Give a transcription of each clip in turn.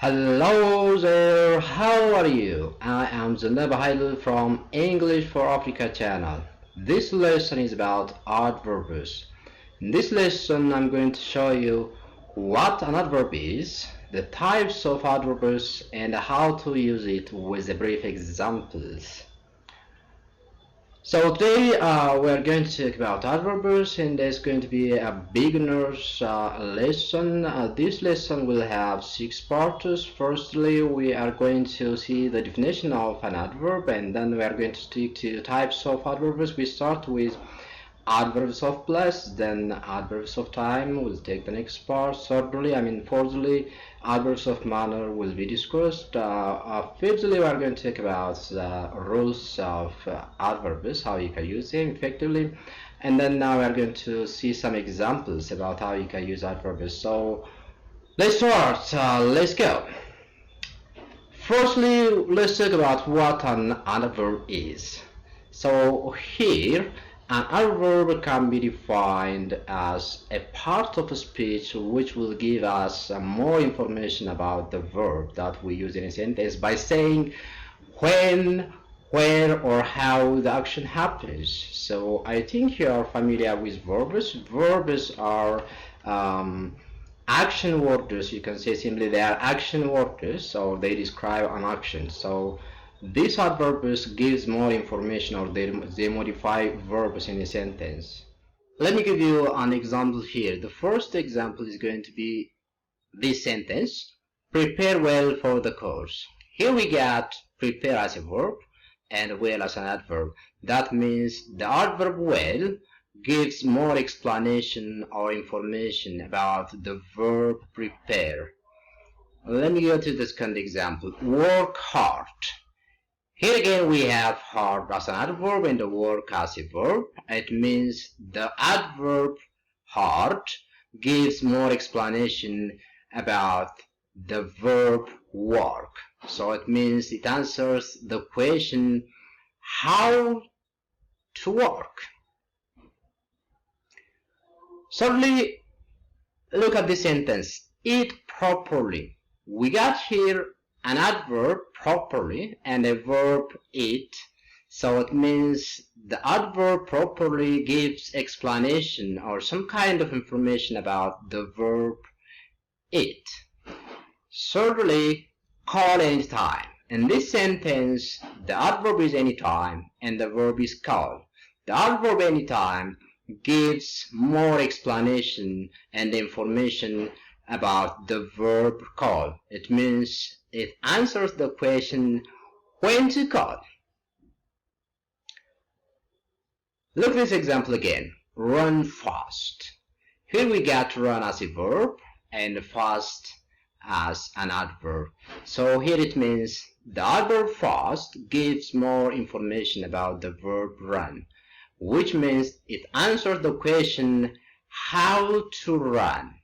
Hello there, how are you? I am Zanab from English for Africa channel. This lesson is about adverbs. In this lesson, I'm going to show you what an adverb is, the types of adverbs, and how to use it with the brief examples. So today we are going to talk about adverbs, and there's going to be a beginner's lesson. This lesson will have 6 parts. Firstly, we are going to see the definition of an adverb, and then we are going to stick to types of adverbs. We start with adverbs of place, then adverbs of time will take the next part. Fourthly, adverbs of manner will be discussed. Fifthly, we are going to talk about the rules of adverbs, how you can use them effectively, and then now we are going to see some examples about how you can use adverbs. So let's start. Let's go. Firstly, let's talk about what an adverb is. So here, an adverb can be defined as a part of a speech which will give us more information about the verb that we use in a sentence by saying when, where, or how the action happens. So I think you are familiar with verbs. Verbs are action words. You can say simply they are action words, so they describe an action. So these adverbs gives more information, or they modify verbs in a sentence. Let me give you an example here. The first example is going to be this sentence: prepare well for the course. Here we got prepare as a verb and well as an adverb. That means the adverb well gives more explanation or information about the verb prepare. Let me go to the second example: work hard. Here again we have hard as an adverb and the work as a verb. It means the adverb hard gives more explanation about the verb work. So it means it answers the question how to work. Thirdly, look at this sentence: eat properly. We got here an adverb properly and a verb eat, so it means the adverb properly gives explanation or some kind of information about the verb eat. Thirdly, call anytime. In this sentence, the adverb is anytime and the verb is call. The adverb anytime gives more explanation and information about the verb call. It means it answers the question when to call. Look at this example again: run fast. Here we got run as a verb and fast as an adverb. So here it means the adverb fast gives more information about the verb run, which means it answers the question how to run.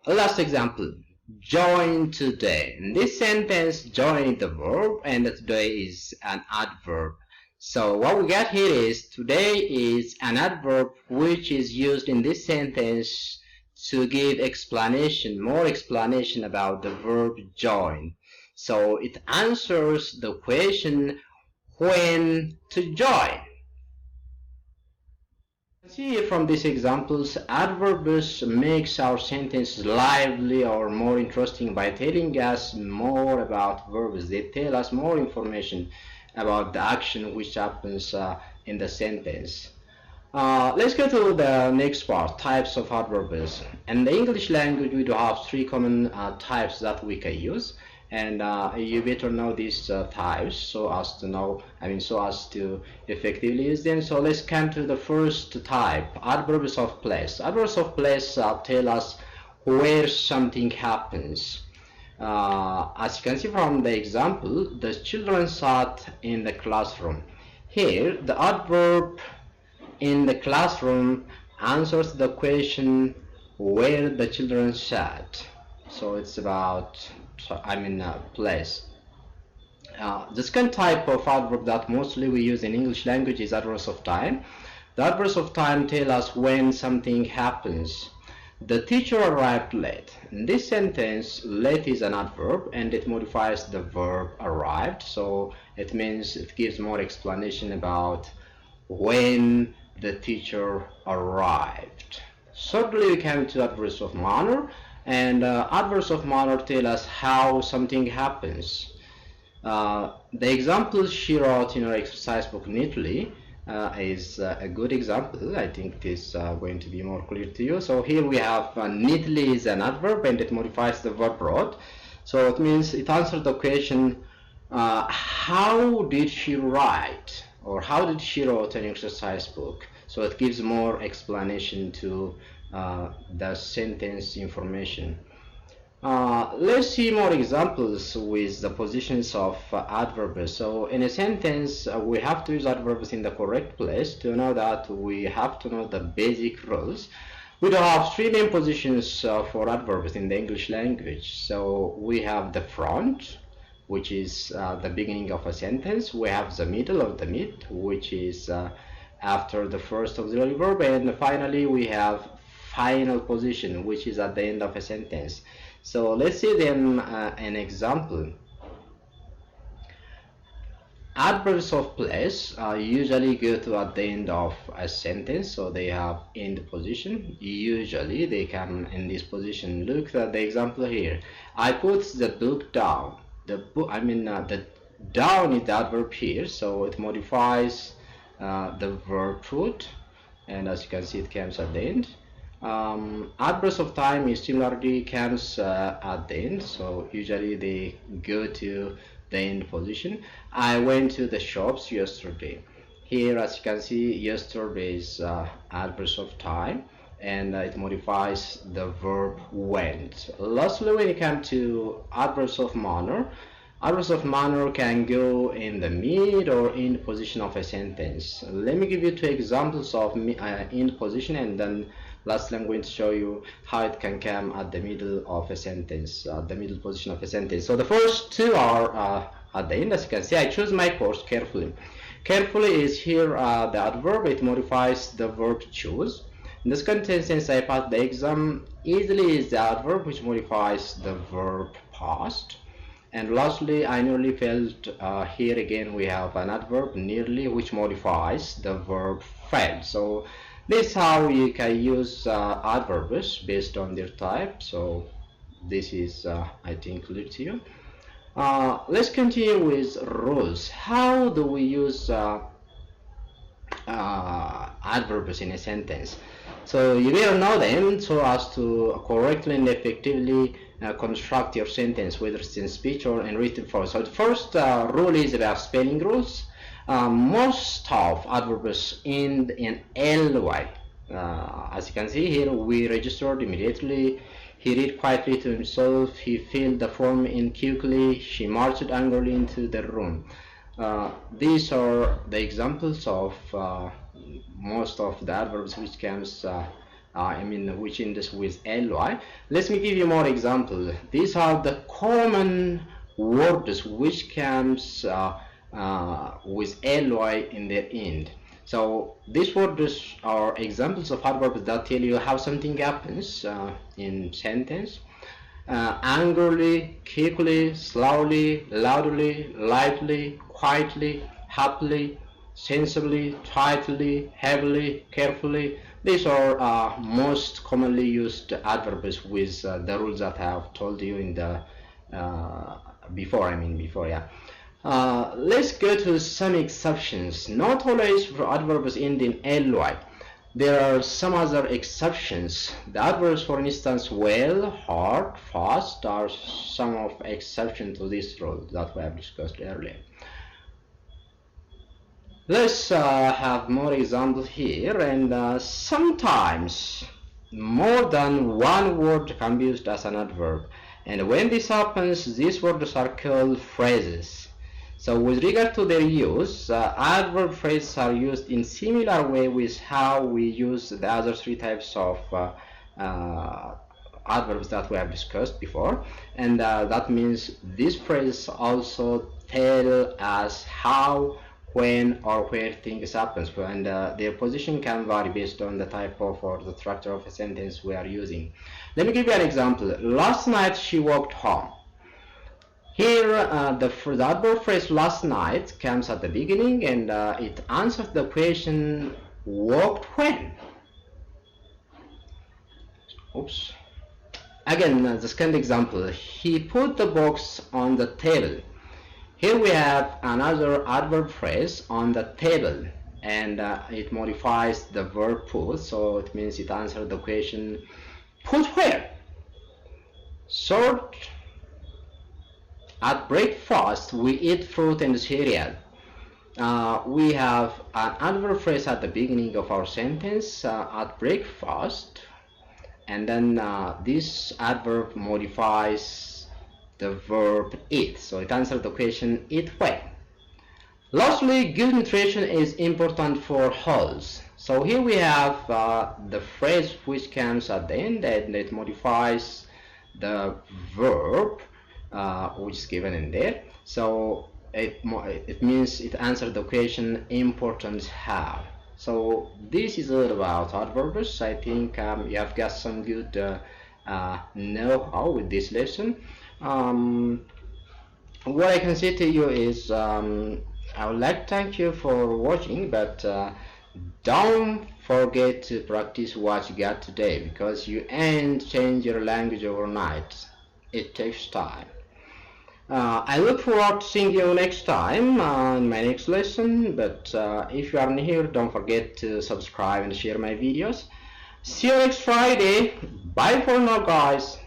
Last example: join today. In this sentence, join is the verb and today is an adverb. So what we got here is today is an adverb which is used in this sentence to give explanation, more explanation about the verb join. So it answers the question when to join. See from these examples, adverbs makes our sentences lively or more interesting by telling us more about verbs. They tell us more information about the action which happens in the sentence. Let's go to the next part: types of adverbs. In the English language, we do have 3 common types that we can use, and you better know these types so as to effectively use them. So let's come to the first type: adverbs of place. Adverbs of place tell us where something happens. As you can see from the example, the children sat in the classroom. Here the adverb in the classroom answers the question where the children sat. So it's about place. The second type of adverb that mostly we use in English language is adverbs of time. The adverbs of time tell us when something happens. The teacher arrived late. In this sentence, late is an adverb and it modifies the verb arrived. So it means it gives more explanation about when the teacher arrived. Thirdly, we come to adverbs of manner, and adverbs of manner tell us how something happens. The example she wrote in her exercise book neatly is a good example. I think it is going to be more clear to you. So here we have neatly is an adverb and it modifies the verb wrote. So it means it answers the question, how did she write, or how did she write an exercise book? So it gives more explanation to the sentence information. Let's see more examples with the positions of adverbs. So in a sentence, we have to use adverbs in the correct place. To know that, we have to know the basic rules. We do have three main positions for adverbs in the English language. So we have the front, which is the beginning of a sentence. We have the middle of the mid, which is after the first auxiliary verb, and finally we have final position, which is at the end of a sentence. So let's see then an example. Adverbs of place usually go to at the end of a sentence, so they have end position. Usually they come in this position. Look at the example here. I put the book down. The down is the adverb here, so it modifies the verb put, and as you can see, it comes at the end. Adverbs of time is similarly comes at the end, so usually they go to the end position. I went to the shops yesterday. Here, as you can see, yesterday is adverbs of time, and it modifies the verb went. Lastly, when you come to adverbs of manner, adverbs of manner can go in the mid or end position of a sentence. Let me give you two examples of end position, and then lastly I'm going to show you how it can come at the middle of a sentence, the middle position of a sentence. So the first two are at the end. As you can see, I choose my course carefully. Carefully is here the adverb. It modifies the verb choose. In this context, since I passed the exam, easily is the adverb which modifies the verb past. And lastly, I nearly failed. Here again we have an adverb nearly which modifies the verb failed. So this is how you can use adverbs based on their type. So this is I think clear to you. Let's continue with rules. How do we use adverbs in a sentence? So you will know them so as to correctly and effectively construct your sentence, whether it's in speech or in written form. So the first rule is about spelling rules. Most of adverbs end in ly. As you can see here, we registered immediately. He read quietly to himself. He filled the form in quickly. She marched angrily into the room. These are the examples of most of the adverbs which comes which end with ly. Let me give you more examples. These are the common words which comes with ly in their end. So these words are examples of adverbs that tell you how something happens in sentence. Angrily, quickly, slowly, loudly, lightly, quietly, happily, sensibly, tightly, heavily, carefully. These are most commonly used adverbs with the rules that I have told you in the before. Let's go to some exceptions. Not always for adverbs end in ly. There are some other exceptions. The adverbs, for instance, well, hard, fast, are some of exceptions to this rule that we have discussed earlier. Let's have more examples here, and sometimes more than one word can be used as an adverb. And when this happens, these words are called phrases. So with regard to their use, adverb phrases are used in similar way with how we use the other three types of adverbs that we have discussed before. And that means these phrases also tell us how when or where things happens, and their position can vary based on the type of or the structure of a sentence we are using. Let me give you an example. Last night she walked home. Here the adverb phrase last night comes at the beginning, and it answers the question walked when. Oops. Again, the second example, he put the box on the table. Here we have another adverb phrase, on the table, and it modifies the verb put, so it means it answers the question put where. Third, at breakfast we eat fruit and cereal. We have an adverb phrase at the beginning of our sentence, at breakfast, and then this adverb modifies the verb eat, so it answers the question eat when. Lastly, good nutrition is important for health. So here we have the phrase which comes at the end, and it modifies the verb which is given in there. So it means it answers the question important how. So this is all about adverbs. I think you have got some good know-how with this lesson. What I can say to you is I would like to thank you for watching, but don't forget to practice what you got today, because you ain't change your language overnight. It takes time. I look forward to seeing you next time in my next lesson, but if you are new here, don't forget to subscribe and share my videos. See you next Friday. Bye for now, guys.